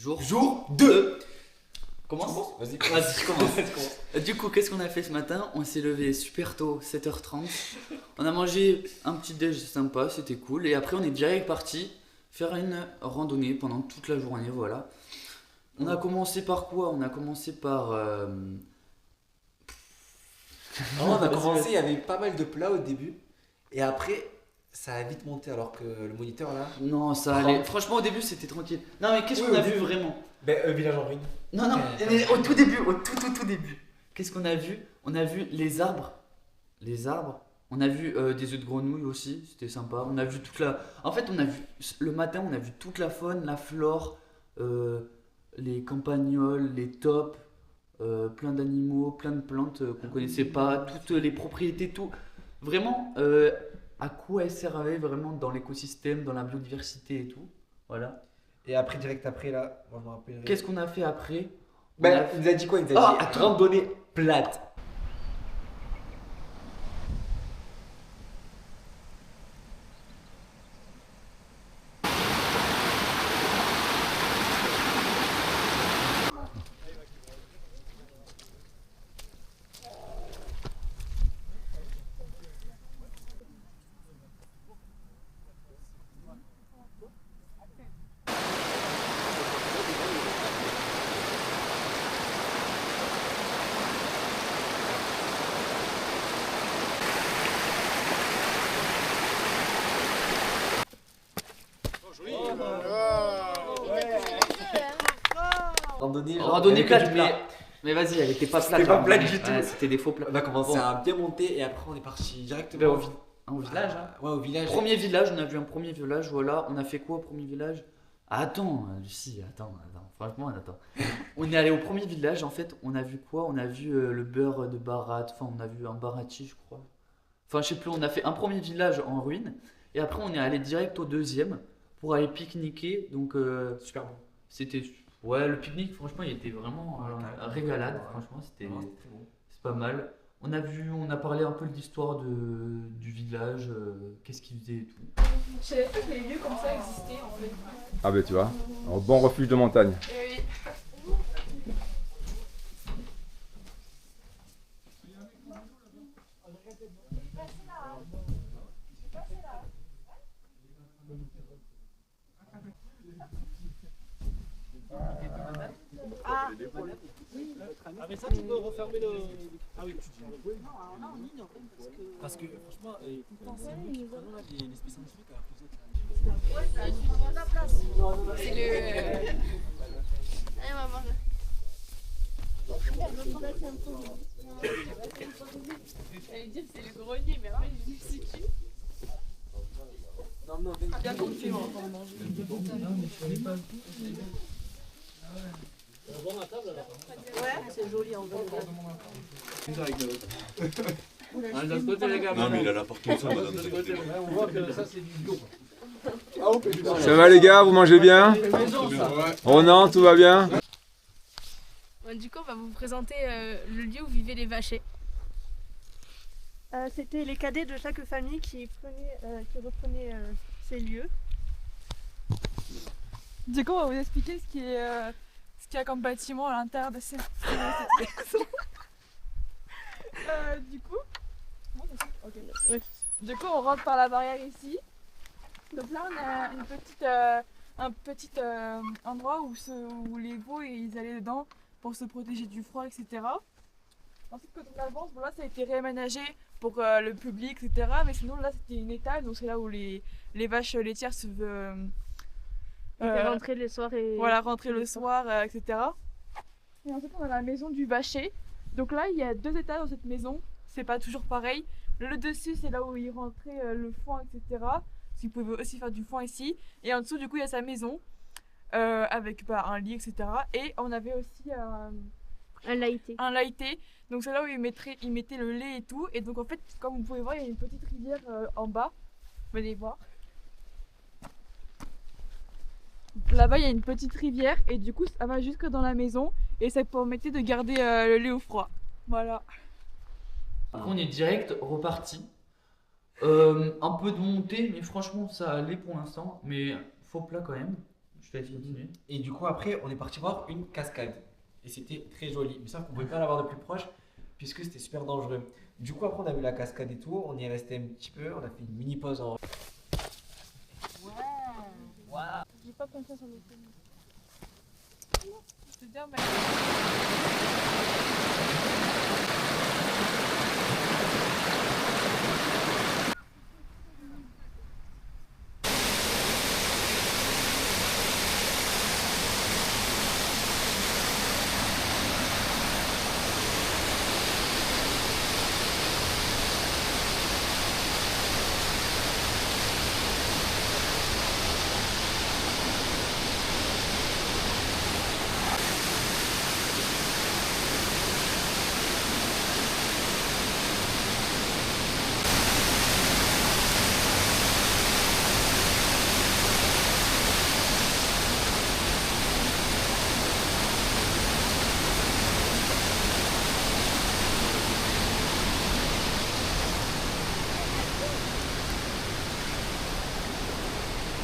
Jour 2. Commence. Vas-y, Vas-y, commence. Du coup, qu'est-ce qu'on a fait ce matin? On s'est levé super tôt, 7h30. On a mangé un petit déj sympa, c'était cool. Et après, on est direct parti faire une randonnée pendant toute la journée, voilà. On a commencé par quoi? On a commencé par... on a commencé, il y avait pas mal de plats au début. Et après, ça a vite monté alors que le moniteur là. Non, ça allait. Franchement, au début, c'était tranquille. Non, mais qu'est-ce Oui, qu'on a au vu début. vraiment? Village en ruine. Non, non, mais au tout début, au tout début. Qu'est-ce qu'on a vu? On a vu les arbres. Les arbres. On a vu des œufs de grenouille aussi, c'était sympa. On a vu toute la. En fait, on a vu. Le matin, on a vu toute la faune, la flore, les campagnols, les taupes, plein d'animaux, plein de plantes qu'on connaissait pas, toutes les propriétés, tout. Vraiment, à quoi elles servaient vraiment dans l'écosystème, dans la biodiversité et tout. Voilà. Et après, direct après là, moi je me rappelle. Qu'est-ce qu'on a fait après? Il nous a dit quoi? Il nous a Ah, dit attends. randonnée plate. Randonnée plate, mais vas-y, elle était pas plate. C'était pas la plate randonnée. du tout. Ouais, c'était des faux plats. On a commencé Bon. à bien monter et après on est parti directement Ben, au village. Hein. Ouais, au village. Premier village, on a vu un premier village, voilà. On a fait quoi au premier village? Attends, Lucie, attends. Franchement, attends. On est allé au premier village, en fait, on a vu quoi? On a vu le beurre de Barat, enfin, on a vu un barati, je crois. Enfin, je sais plus, on a fait un premier village en ruine, et après, on est allé direct au deuxième pour aller pique-niquer. Donc, Super bon. c'était. Ouais, le pique-nique, franchement, il était vraiment régalade. Franchement, c'était. C'est pas mal. On a parlé un peu de l'histoire du village, qu'est-ce qu'ils faisaient et tout. Je savais pas que les lieux comme ça existaient en fait. Ah ben tu vois, un bon refuge de montagne. Et oui. Ah mais ça tu peux refermer le... Ah oui, tu dis... Non, en ligne en fait, parce que franchement, tout le temps c'est nous qui prenons là les spécialistes scientifiques alors que vous êtes... Ouais, ça suffit la place. C'est le... Allez, on va manger. J'allais dire c'est le grenier, mais après je me suis dit... Non, Bien qu'on le fait, on va encore manger. Ouais, c'est joli en vrai. Non mais il a la Parkinson. On voit que ça c'est du bio. Ça va les gars, vous mangez bien? Ronan, tout va bien? Du coup, on va vous présenter le lieu où vivaient les vachers. C'était les cadets de chaque famille qui reprenaient ces lieux. Du coup, on va vous expliquer ce qu'il y a comme bâtiment à l'intérieur de cette maison. Du coup, on rentre par la barrière ici. Donc là, on a un petit endroit où les veaux ils allaient dedans pour se protéger du froid, etc. Ensuite, quand on avance, bon, là, ça a été réaménagé pour le public, etc. Mais sinon, là, c'était une étable, donc c'est là où les vaches laitières se Rentrer le soir et... Voilà, rentrer le soir, etc. Et ensuite, on a la maison du vacher. Donc là, il y a 2 étages dans cette maison. C'est pas toujours pareil. Le dessus, c'est là où il rentrait le foin, etc. Parce qu'il pouvait aussi faire du foin ici. Et en dessous, du coup, il y a sa maison avec un lit, etc. Et on avait aussi Un laïté. un laïté. Donc c'est là où il mettait le lait et tout. Et donc en fait, comme vous pouvez voir, il y a une petite rivière en bas. Vous allez voir. Là-bas, il y a une petite rivière et du coup, ça va jusque dans la maison et ça permettait de garder le lait au froid. Voilà. Après, on est direct reparti. Un peu de montée, mais franchement, ça allait pour l'instant. Mais faux plat quand même. Je te laisse continuer. Et du coup, après, on est parti voir une cascade. Et c'était très joli. Mais sauf qu'on pouvait pas la voir de plus proche puisque c'était super dangereux. Du coup, après, on a vu la cascade et tout. On y est resté un petit peu. On a fait une mini pause en. J'ai pas confiance en mes films. C'est bien,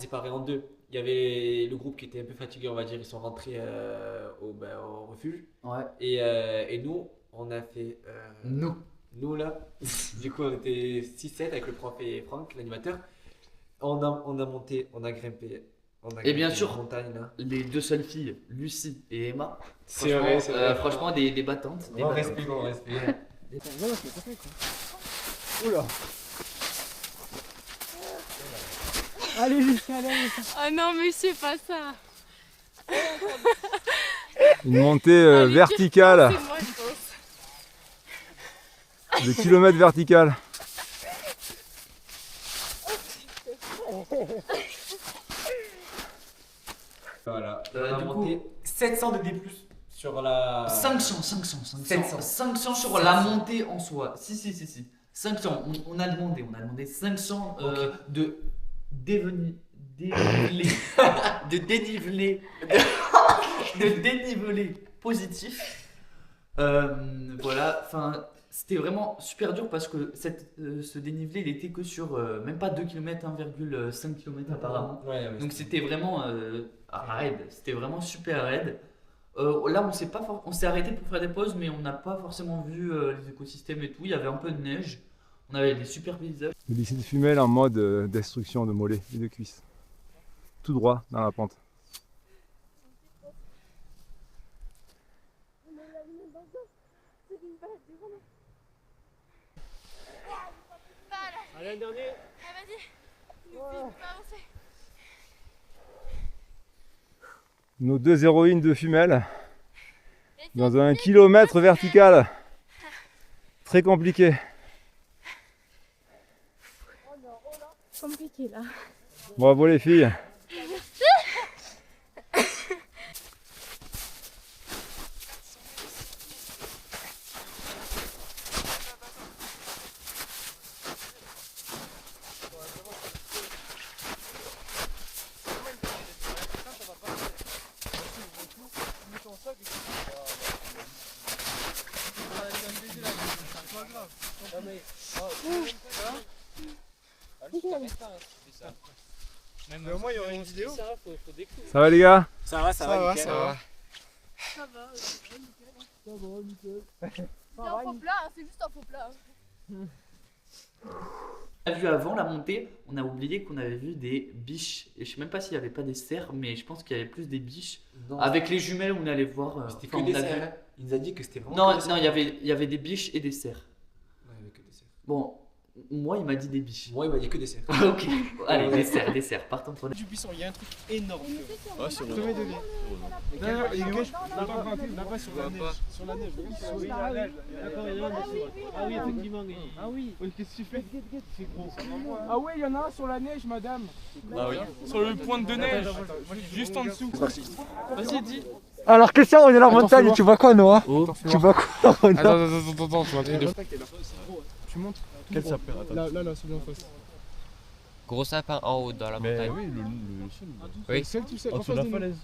séparés en deux. Il y avait le groupe qui était un peu fatigué, on va dire, ils sont rentrés au refuge. Ouais. Et nous, on a fait. Nous là, du coup, on était 6-7 avec le prof et Franck, l'animateur. On a monté, on a grimpé. Et bien sûr, la montagne là. les deux seules filles, Lucie et Emma. C'est vrai, c'est vrai. Franchement, des battantes. Des battantes. Respect. Oula. Allez, Lucien, allez. Ah non, mais c'est pas ça. Une montée verticale C'est moi, je pense. de kilomètres verticales. Voilà. Du On a coup, monté 700 de D+, sur la. 500 sur la montée en soi. Si. 500. On a demandé 500 de dénivelé. de dénivelé positif. Voilà, enfin, c'était vraiment super dur parce que ce dénivelé, il était que sur même pas 2 km, 1,5 km apparemment. Ouais, Donc c'était vraiment raide, c'était vraiment super raide. Là, on s'est arrêté pour faire des pauses, mais on n'a pas forcément vu les écosystèmes et tout. Il y avait un peu de neige, on avait des super paysages. Le lycée de Fumel en mode destruction de mollets et de cuisses. Tout droit dans la pente. Allez, un dernier. Ah, vas-y. Nous pas avancer. Nos deux héroïnes de Fumel dans un kilomètre vertical. Très compliqué. Compliqué là. Bravo les filles. Mais au moins il y aura une vidéo. Ça va les gars? Ça va. Ça va. Nickel. C'est un faux plat, hein, c'est juste un faux plat. On a vu avant la montée, on a oublié qu'on avait vu des biches. Et je sais même pas s'il y avait pas des cerfs, mais je pense qu'il y avait plus des biches. Non, Avec les jumelles, on allait voir. c'était enfin, que des on a vu- cerfs. Il nous a dit que c'était vraiment. Non, que des non, cerfs. il y avait des biches et des cerfs. Ouais, il y avait que des cerfs. Bon, moi, il m'a dit des biches. Moi, il m'a dit que des cerfs. Ok, allez, des cerfs, partons pour Du buisson, il y a un truc énorme. Ah, sur le. Premier degré. Non, il gauche. Là-bas sur la neige. Sur la neige. Oui, la neige. D'accord, il y en a un dessus. Ah oui, effectivement. Ah oui. Qu'est-ce que tu fais? C'est gros. Ah ouais, il y en a un sur la neige, madame. Ah oui. Sur le point de neige, juste en dessous. Vas-y, dis. Alors, Christian, on est là en montagne. Tu vois quoi, Noah? Tu vois quoi? Attends, tu vois un truc de. Tu montes. Quel sapin? Là, celui en face. Gros sapin en haut dans la montagne. Oui, le seul. Oui. Seul, tout seul. En dessous de la falaise.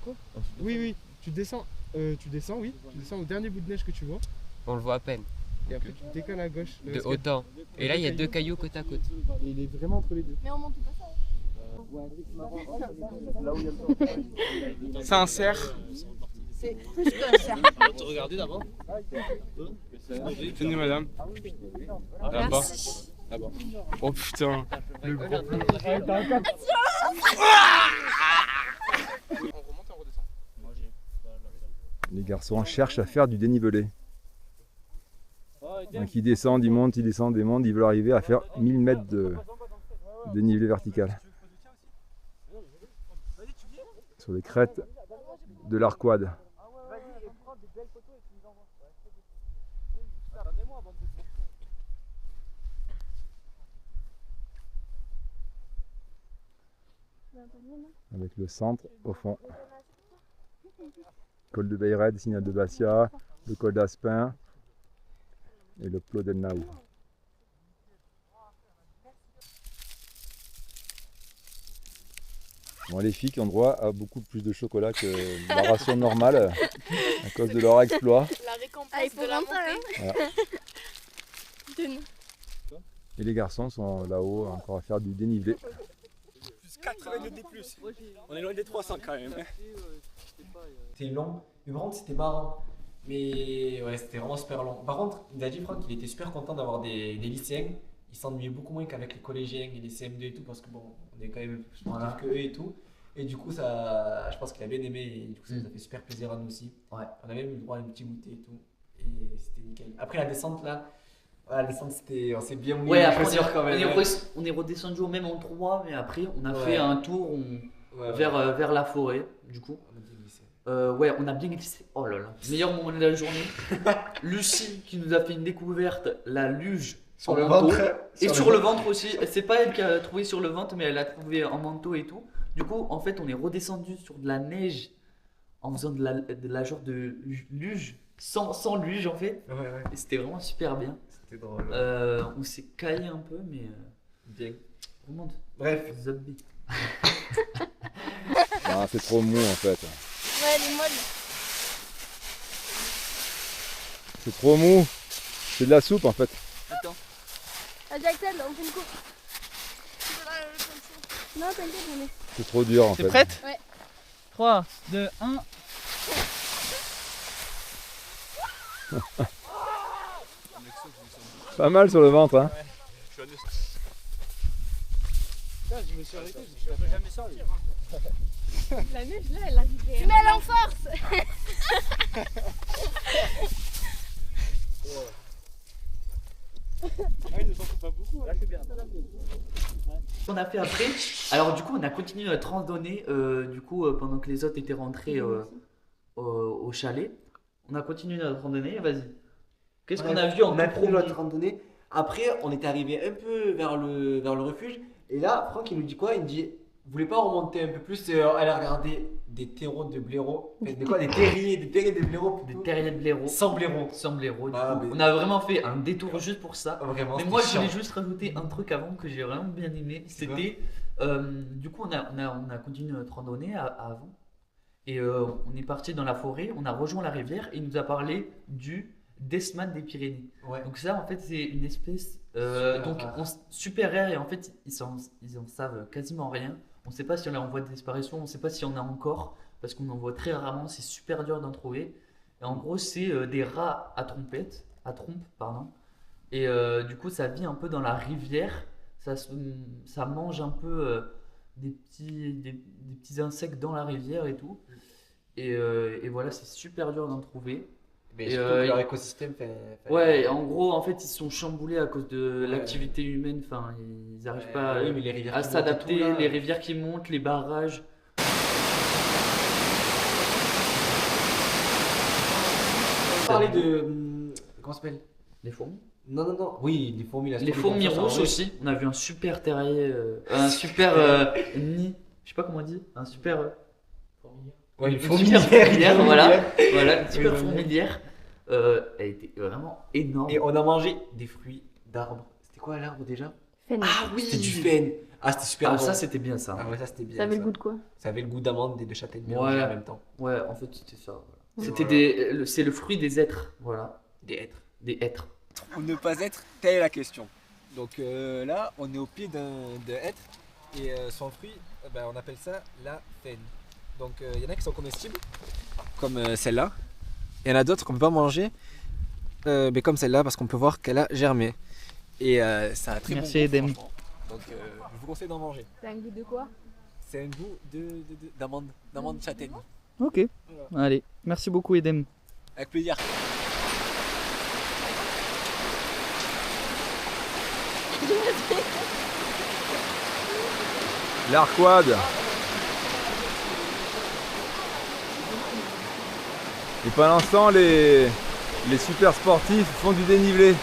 Quoi? Oui. Tu descends, tu descends au dernier bout de neige que tu vois. On le voit à peine. Et après, tu décolles à gauche. De haut en. Et là, il y a deux cailloux côte à côte. Et il est vraiment entre les deux. Mais on monte pas ça. C'est un cerf. C'est plus qu'un cerf. Regardez d'abord. Tenez madame. Là-bas. Merci. Là-bas. Oh putain. Le gros. Les garçons cherchent à faire du dénivelé. Donc ils descendent, ils montent, ils descendent, ils montent, ils veulent arriver à faire 1000 mètres de dénivelé vertical. Sur les crêtes de l'Arquade. Avec le centre au fond. Col de Beyred, Signal de Bastia, le col d'Aspin et le Plot del Nau. Bon, les filles qui ont droit à beaucoup plus de chocolat que la ration normale à cause de leur exploit. La récompense de la montée. Voilà. Et les garçons sont là-haut encore à faire du dénivelé. Plus 80 de plus. On est loin des 300 quand même. C'était long, mais par contre c'était marrant. Mais ouais, c'était vraiment super long. Par contre, il a dit Franck qu'il était super content d'avoir des lycéens. Il s'ennuyait beaucoup moins qu'avec les collégiens et les CM2 et tout, parce que bon, on est quand même plus sportifs que eux et tout. Et du coup, ça, je pense qu'il a bien aimé et du coup, ça nous a fait super plaisir à nous aussi. Ouais. On a même eu le droit à un petit goûter et tout. Et c'était nickel. Après la descente là, la descente c'était, on s'est bien mouillé. Ouais, après quand même. on est redescendu au même endroit, mais après on a fait un tour vers la forêt, du coup. Ouais, on a bien glissé. Oh là là, meilleur moment de la journée. Lucie qui nous a fait une découverte, la luge sur en le manteau. ventre. Et sur le ventre aussi. C'est pas elle qui a trouvé sur le ventre, mais elle a trouvé en manteau et tout. Du coup, en fait, on est redescendu sur de la neige en faisant de la genre de luge, sans luge en fait. Ouais. Et c'était vraiment super bien. C'était drôle. On s'est caillé un peu, mais. Bien. Remonte. Bref. Zombie. Ah, c'est trop mou en fait. Ouais, elle est molle. C'est trop mou. C'est de la soupe en fait. Attends. Vas-y Axel, on fait une course. Non, t'inquiète, on est. C'est trop dur en fait. T'es prête? Ouais. 3, 2, 1. Pas mal sur le ventre hein. Je me suis arrêté, je ne jamais ça. La neige là, elle arrivait. Tu mets elle en force. Ils nous en font pas beaucoup. Là, c'est bien. On a fait après. Alors du coup, on a continué notre randonnée. Du coup, pendant que les autres étaient rentrés au chalet, on a continué notre randonnée. Vas-y. Qu'est-ce qu'on a vu en On a tout fait premier notre randonnée. Après, on était arrivé un peu vers le refuge. Et là, Franck, il nous dit quoi? Il nous dit, vous voulez pas remonter un peu plus? Elle a regardé des terreaux de blaireau. Des quoi? Des terriers de blaireau. Des terriers de blaireau. Sans blaireau. Sans blaireau. Du Ah, coup. mais- On a vraiment fait un détour juste pour ça. Vraiment, Mais moi, je c'était voulais chiant. juste rajouter un truc avant que j'ai vraiment bien aimé. C'était, du coup, on a continué notre randonnée avant. Et on est parti dans la forêt, on a rejoint la rivière et il nous a parlé du Desman des Pyrénées. Ouais. Donc ça, en fait, c'est une espèce super rare et en fait, ils en savent quasiment rien. On ne sait pas si on est en voie de disparition, on ne sait pas si on a encore, parce qu'on en voit très rarement, c'est super dur d'en trouver. Et en gros, c'est des rats à trompe, pardon. Et du coup, ça vit un peu dans la rivière, ça mange un peu des petits insectes dans la rivière et tout. Et voilà, c'est super dur d'en trouver. Mais Et, surtout que leur écosystème fait. Ouais, en gros, en fait, ils sont chamboulés à cause de l'activité humaine. Enfin, ils n'arrivent pas oui, mais les rivières à qui montent et s'adapter. tout, là. Les rivières qui montent, les barrages. On parlait de. Comment ça s'appelle? Les fourmis. Non. Oui, les fourmis. Les fourmis rousses aussi. On a vu un super terrier, un super nid. Je sais pas comment on dit. Un super. Ouais, une fourmilière, fourmilière, voilà, une super Oui, fourmilière. Elle était vraiment énorme. Et on a mangé des fruits d'arbres. C'était quoi l'arbre déjà? Ah oui, C'était du frêne. Ah, c'était super bon. ça c'était bien ça. Ah ouais, ça c'était bien. Ça avait le goût de quoi? Ça avait le goût d'amande et de châtaigne mélangés en même temps. Ouais, en fait c'était ça. Voilà. C'était C'est le fruit des êtres, voilà. Des hêtres. Des êtres. Ou ne pas être, telle est la question. Donc là, on est au pied d'un hêtre Et son fruit, on appelle ça la faine. Donc il y en a qui sont comestibles, comme celle-là. Il y en a d'autres qu'on ne peut pas manger, comme celle-là, parce qu'on peut voir qu'elle a germé. Et ça a très Merci, bon goût, Edem. franchement. Donc je vous conseille d'en manger. C'est un goût de quoi? C'est un goût d'amande châtaigne. Ok, allez, merci beaucoup Edem. Avec plaisir. L'Arquad. Et pendant ce temps, les super sportifs font du dénivelé.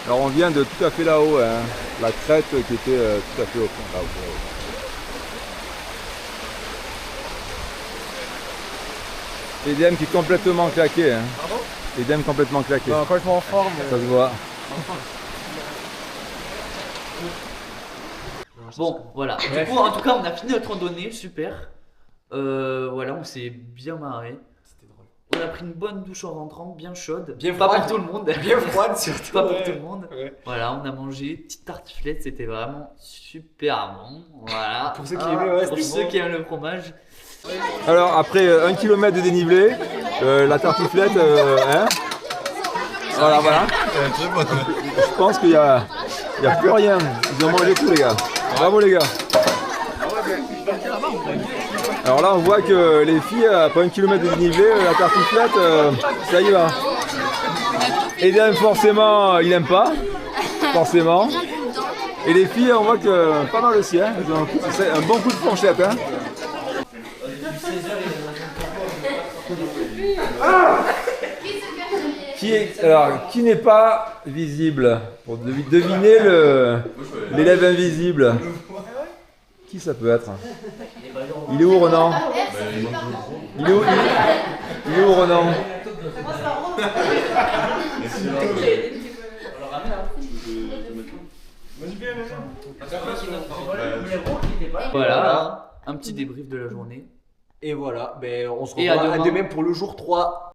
Alors on vient de tout à fait là-haut, hein. La crête qui était tout à fait au fond. Là-haut. Edem qui est complètement claqué. Hein. Pardon? Edem complètement claqué. Non, complètement en forme. Ça se voit. Bon, voilà. Du coup, en tout cas, on a fini notre randonnée, super. Voilà, on s'est bien marré. C'était drôle. On a pris une bonne douche en rentrant, bien chaude. Bien pas froide. pour tout le monde. Bien froide surtout. Pas pour tout le monde. Ouais. Voilà, on a mangé petite tartiflette, c'était vraiment super bon. Voilà. Pour ceux qui aimaient, ouais, pour c'était ceux bon. qui aiment le fromage. Alors après 1 km de dénivelé, la tartiflette, hein. Voilà. Je pense qu'il y a plus rien. Ils ont mangé tout les gars. Bravo les gars. Alors là on voit que les filles, après 1 km de dénivelé, la tartiflette, ça y va. Edem forcément il n'aime pas. Forcément. Et les filles on voit que pas mal aussi, hein. Elles ont un bon coup de fourchette, hein. Qui n'est pas visible? Pour deviner l'élève invisible. Qui ça peut être? Il est où Renan? Il est où Renan? Voilà, un petit débrief de la journée. Et voilà, on se Et à revoit demain. demain pour le jour 3.